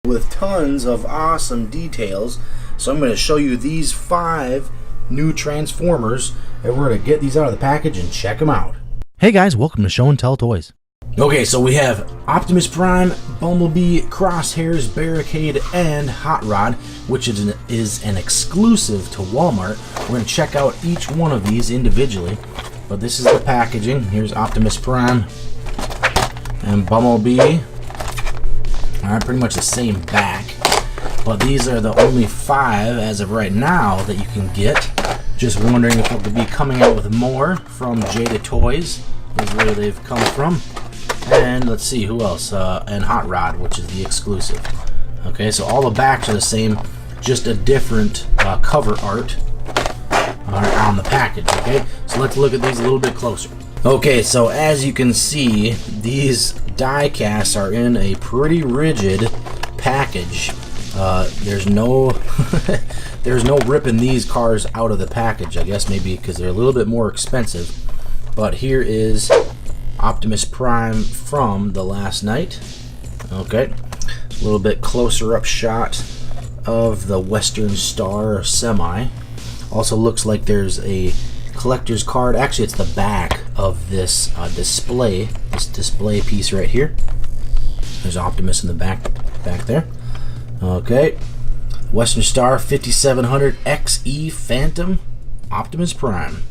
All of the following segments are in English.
with tons of awesome details. So I'm going to show you these 5 new Transformers, and we're going to get these out of the package and check them out. Hey guys, welcome to Show and Tell Toys. Okay, so we have Optimus Prime, Bumblebee, Crosshairs, Barricade, and Hot Rod, which is an exclusive to Walmart. We're going to check out each one of these individually, but this is the packaging. Here's Optimus Prime and Bumblebee. Alright, pretty much the same back, but these are the only 5 as of right now that you can get. Just wondering if they'll be coming out with more from Jada Toys, is where they've come from. And let's see who else, and Hot Rod, which is the exclusive. Okay, so all the backs are the same, just a different cover art on the package. Okay, so let's look at these a little bit closer. Okay, so as you can see, these die casts are in a pretty rigid package. There's no there's no ripping these cars out of the package, I guess maybe because they're a little bit more expensive. But here is Optimus Prime from the last night. Okay, a little bit closer up shot of the Western Star semi. Also looks like there's a collector's card. Actually, it's the back of this display piece right here. There's Optimus in the back there. Okay, Western Star 5700 XE Phantom Optimus Prime.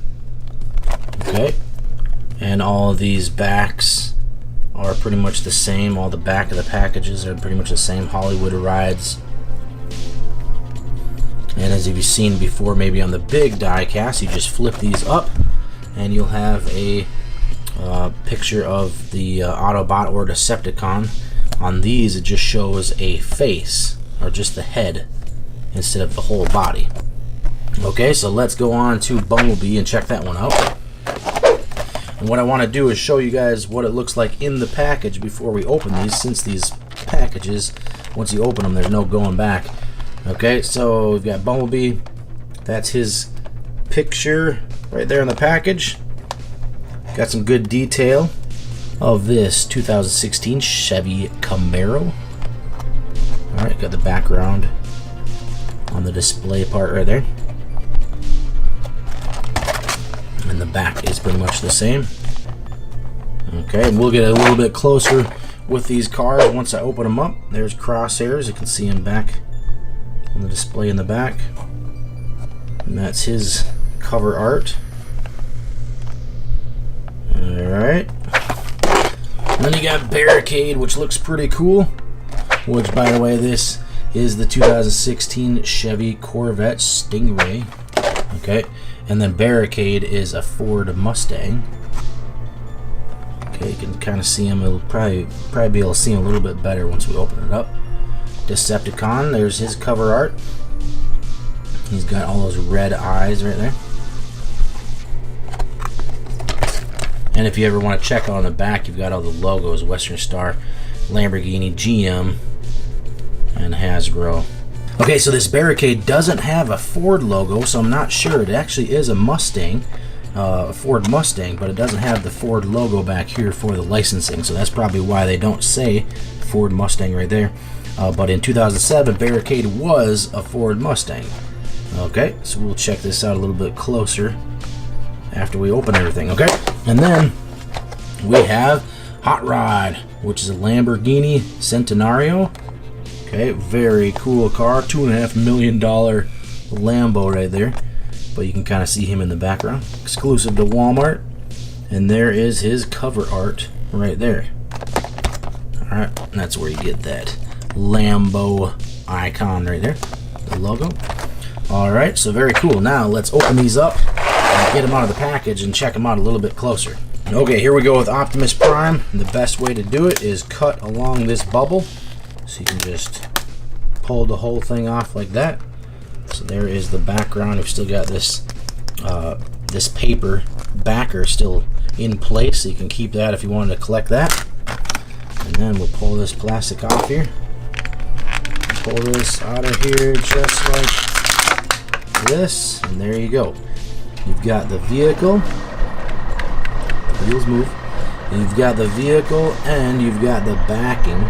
Okay, and all of these backs are pretty much the same. All the back of the packages are pretty much the same. Hollywood rides. And as you've seen before, maybe on the big die cast, you just flip these up and you'll have a picture of the Autobot or Decepticon. On these, it just shows a face, or just the head, instead of the whole body. Okay, so let's go on to Bumblebee and check that one out. And what I want to do is show you guys what it looks like in the package before we open these, since these packages, once you open them, there's no going back. Okay, so we've got Bumblebee. That's his picture right there in the package. Got some good detail of this 2016 Chevy Camaro. Alright, got the background on the display part right there. And the back is pretty much the same. Okay, and we'll get a little bit closer with these cars once I open them up. There's Crosshairs. You can see him back on the display in the back, and that's his cover art. Alright, and then you got Barricade, which looks pretty cool, which, by the way, this is the 2016 Chevy Corvette Stingray. Okay, and then Barricade is a Ford Mustang. Okay, you can kind of see him. It'll probably be able to see him a little bit better once we open it up. Decepticon, there's his cover art. He's got all those red eyes right there. And if you ever want to check on the back, you've got all the logos: Western Star, Lamborghini, GM, and Hasbro. Okay, so this Barricade doesn't have a Ford logo, so I'm not sure. It actually is a Mustang, a Ford Mustang, but it doesn't have the Ford logo back here for the licensing, so that's probably why they don't say Ford Mustang right there. But in 2007, Barricade was a Ford Mustang. Okay, so we'll check this out a little bit closer after we open everything. Okay, and then we have Hot Rod, which is a Lamborghini Centenario. Okay, very cool car, $2.5 million Lambo right there. But you can kind of see him in the background. Exclusive to Walmart. And there is his cover art right there. Alright, that's where you get that Lambo icon right there, the logo. Alright, so very cool. Now let's open these up and get them out of the package and check them out a little bit closer. Okay, here we go with Optimus Prime. And the best way to do it is cut along this bubble. So you can just pull the whole thing off like that. So there is the background. We've still got this this paper backer still in place, so you can keep that if you wanted to collect that. And then we'll pull this plastic off here. Pull this out of here just like this, and there you go. You've got the vehicle. The wheels move. You've got the vehicle, and you've got the backing,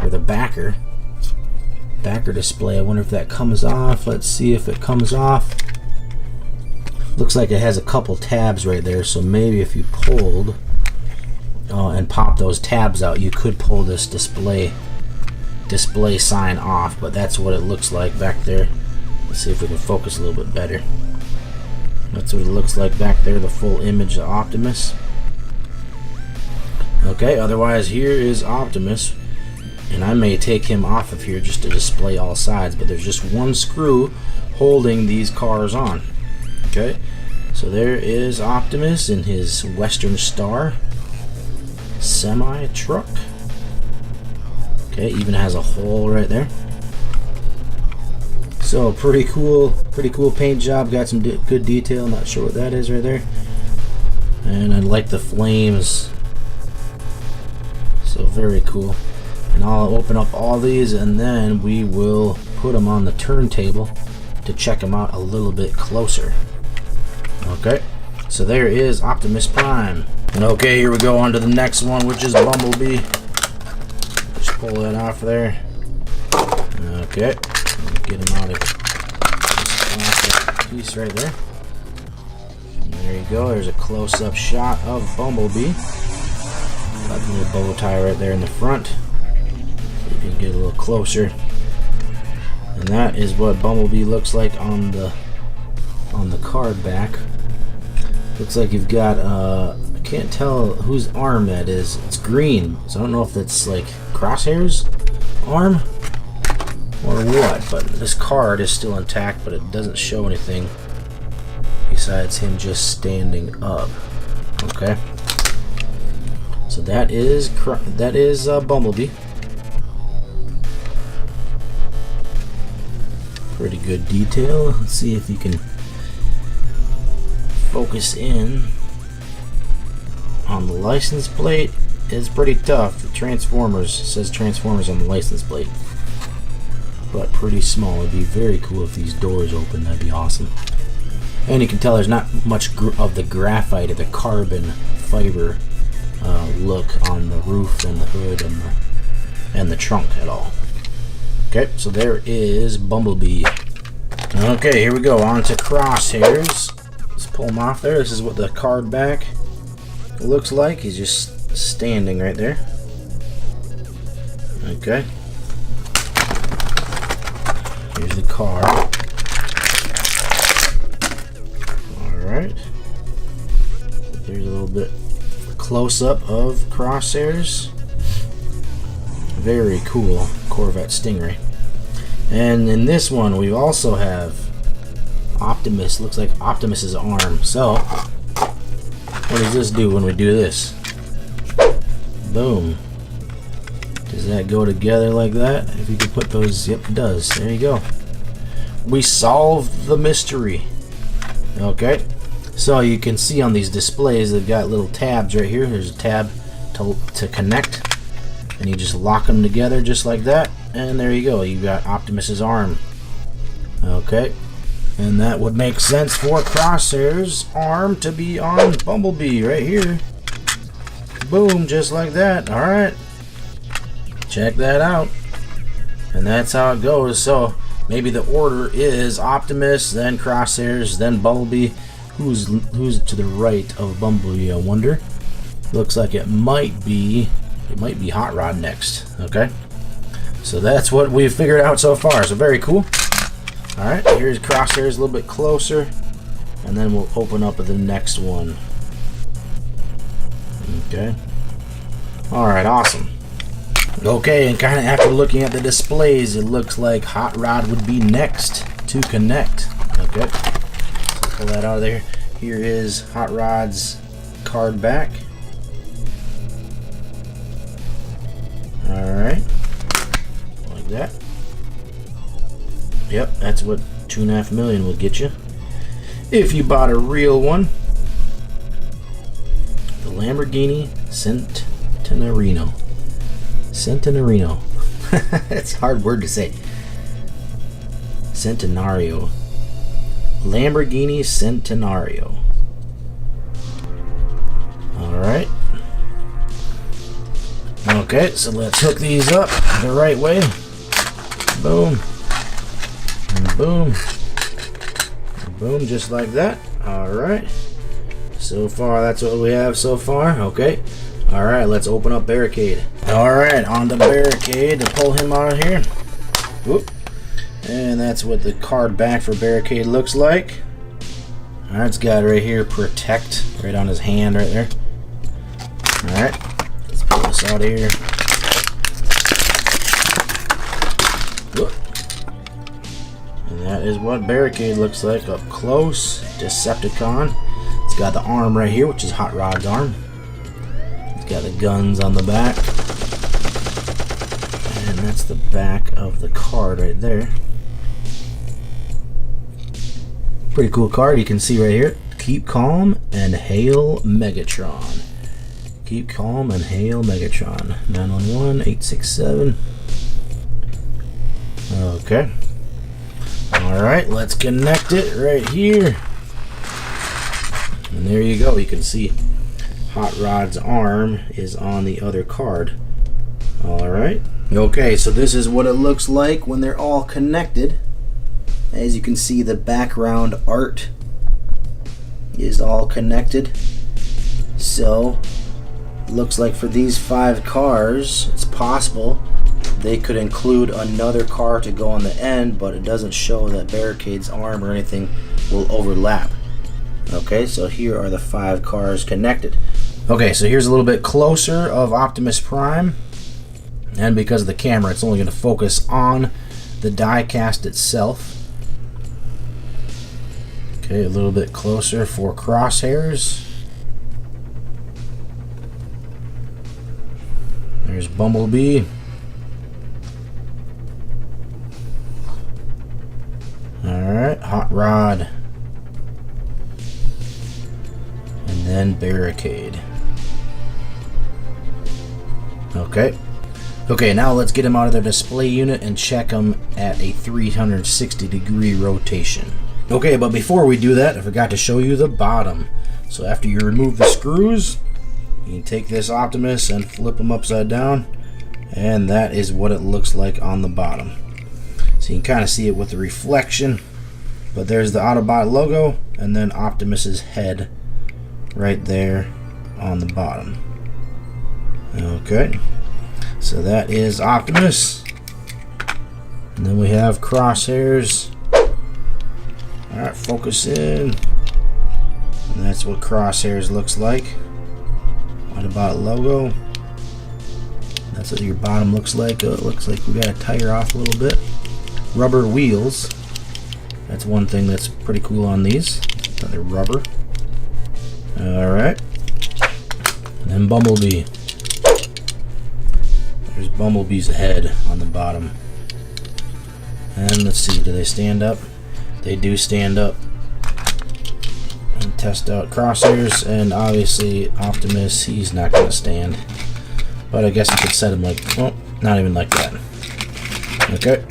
or the backer. backer display. I wonder if that comes off. Let's see if it comes off. Looks like it has a couple tabs right there, so maybe if you pulled and pop those tabs out, you could pull this display sign off, but that's what it looks like back there. Let's see if we can focus a little bit better. That's what it looks like back there, the full image of Optimus. Okay, otherwise here is Optimus, and I may take him off of here just to display all sides, but there's just one screw holding these cars on. Okay, so there is Optimus in his Western Star semi truck. Okay, even has a hole right there. So pretty cool paint job. Got some good detail. Not sure what that is right there. And I like the flames. So very cool. And I'll open up all these, and then we will put them on the turntable to check them out a little bit closer. Okay, so there is Optimus Prime. And okay, here we go on to the next one, which is Bumblebee. Just pull that off there. Okay, get him out of this piece right there. And there you go. There's a close-up shot of Bumblebee. Got the little bow tie right there in the front. So you can get a little closer. And that is what Bumblebee looks like on the card back. Looks like you've got I can't tell whose arm that is. It's green, so I don't know if that's like Crosshair's arm or what, but this card is still intact, but it doesn't show anything besides him just standing up. Okay, so that is Bumblebee. Pretty good detail. Let's see if you can focus in on the license plate. It's pretty tough. The Transformers says Transformers on the license plate, but pretty small. It'd be very cool if these doors open. That'd be awesome. And you can tell there's not much of the graphite or the carbon fiber look on the roof and the hood and the trunk at all. Okay, so there is Bumblebee. Okay, here we go. On to Crosshairs. Let's pull him off there. This is what the card back looks like. He's just standing right there. Okay. Here's the car. Alright. There's a little bit close-up of Crosshairs. Very cool Corvette Stingray. And in this one we also have Optimus. Looks like Optimus's arm. So what does this do when we do this? Boom. Does that go together like that? If you could put those, yep, it does. There you go. We solved the mystery. Okay, so you can see on these displays they've got little tabs right here. There's a tab to connect, and you just lock them together just like that, and there you go. You got Optimus's arm. Okay, and that would make sense for Crosshair's arm to be on Bumblebee right here. Boom, just like that. All right, check that out. And that's how it goes. So maybe the order is Optimus, then Crosshairs, then Bumblebee. Who's to the right of Bumblebee, I wonder? Looks like it might be Hot Rod next. Okay, so that's what we've figured out so far. So very cool. All right, here's Crosshairs a little bit closer, and then we'll open up the next one. Okay. All right, awesome. Okay, and kind of after looking at the displays, it looks like Hot Rod would be next to connect. Okay, so pull that out of there. Here is Hot Rod's card back. All right, like that. Yep, that's what $2.5 million will get you if you bought a real one. The Lamborghini Centenario. It's a hard word to say. Centenario. Lamborghini Centenario. Alright. Okay, so let's hook these up the right way. Boom. And boom. And boom, just like that. Alright. So far, that's what we have so far. Okay. Alright, let's open up Barricade. Alright, on the Barricade to pull him out of here. Whoop. And that's what the card back for Barricade looks like. Alright, it's got right here, Protect, right on his hand right there. Alright, let's pull this out of here. Whoop. And that is what Barricade looks like up close. Decepticon. It's got the arm right here, which is Hot Rod's arm. It's got the guns on the back. And that's the back of the card right there. Pretty cool card. You can see right here. Keep calm and hail Megatron. Keep calm and hail Megatron. 911-867. Okay. Alright, let's connect it right here. And there you go. You can see Hot Rod's arm is on the other card. Alright. Okay, so this is what it looks like when they're all connected. As you can see, the background art is all connected. So, looks like for these 5 cars, it's possible they could include another car to go on the end, but it doesn't show that Barricade's arm or anything will overlap. Okay, so here are the 5 cars connected. Okay, so here's a little bit closer of Optimus Prime. And because of the camera, it's only going to focus on the diecast itself. Okay, a little bit closer for crosshairs. There's Bumblebee. Alright, Hot Rod. And then Barricade. Okay. Okay, now let's get him out of their display unit and check him at a 360-degree rotation. Okay, but before we do that, I forgot to show you the bottom. So after you remove the screws, you can take this Optimus and flip them upside down, and that is what it looks like on the bottom. So you can kind of see it with the reflection, but there's the Autobot logo, and then Optimus's head right there on the bottom. Okay, so that is Optimus. And then we have crosshairs. Alright, focus in. And that's what crosshairs looks like. Autobot logo. That's what your bottom looks like. It looks like we got a tire off a little bit. Rubber wheels. That's one thing that's pretty cool on these. That they're rubber. Alright. And then Bumblebee. There's Bumblebee's head on the bottom. And let's see, do they stand up? They do stand up. And test out crosshairs, and obviously Optimus, he's not going to stand. But I guess you could set him like, well, not even like that. Okay.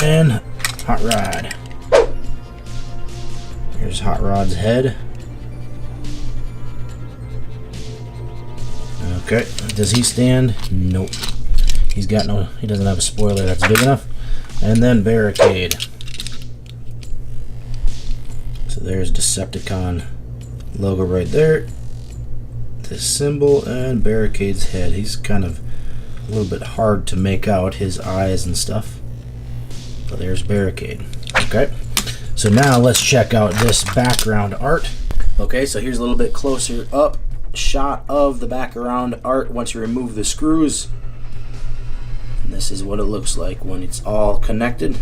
And Hot Rod. Here's Hot Rod's head. Okay, does he stand? Nope. He doesn't have a spoiler that's big enough. And then Barricade. So there's Decepticon logo right there. This symbol and Barricade's head. He's kind of a little bit hard to make out, his eyes and stuff. But there's Barricade. Okay, so now let's check out this background art. Okay, so here's a little bit closer up shot of the background art once you remove the screws. And this is what it looks like when it's all connected.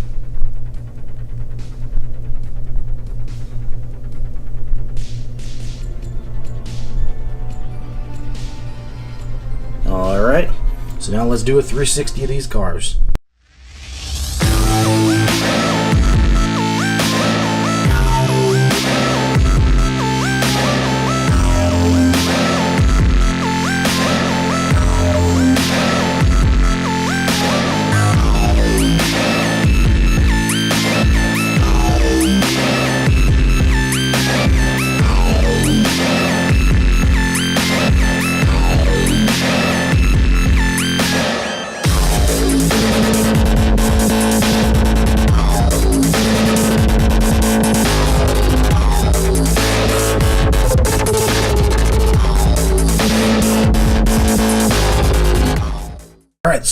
Alright, so now let's do a 360 of these cars.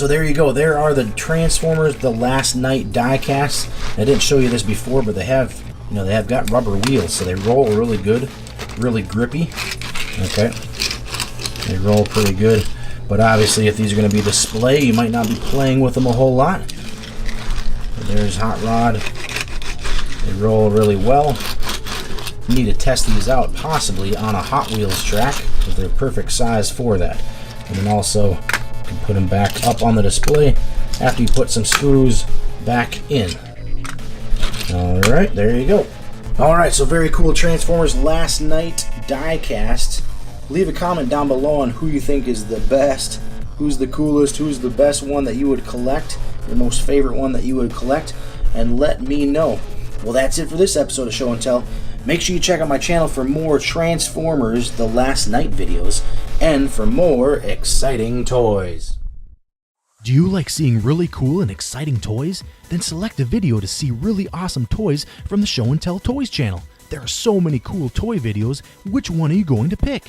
so there you go. There are the Transformers The Last Night die casts. I didn't show you this before, but they have, they have got rubber wheels, so they roll really good, really grippy. Okay, they roll pretty good. But obviously, if these are going to be display, you might not be playing with them a whole lot. But there's Hot Rod. They roll really well. You need to test these out, possibly on a Hot Wheels track, because they're perfect size for that. And then also, you can put them back up on the display after you put some screws back in. Alright, there you go. Alright, so very cool Transformers Last Night die cast. Leave a comment down below on who you think is the best, who's the coolest, who's the best one that you would collect, your most favorite one that you would collect, and let me know. Well, that's it for this episode of Show and Tell. Make sure you check out my channel for more Transformers The Last Night videos, and for more exciting toys. Do you like seeing really cool and exciting toys? Then select a video to see really awesome toys from the Show and Tell Toys channel. There are so many cool toy videos, which one are you going to pick?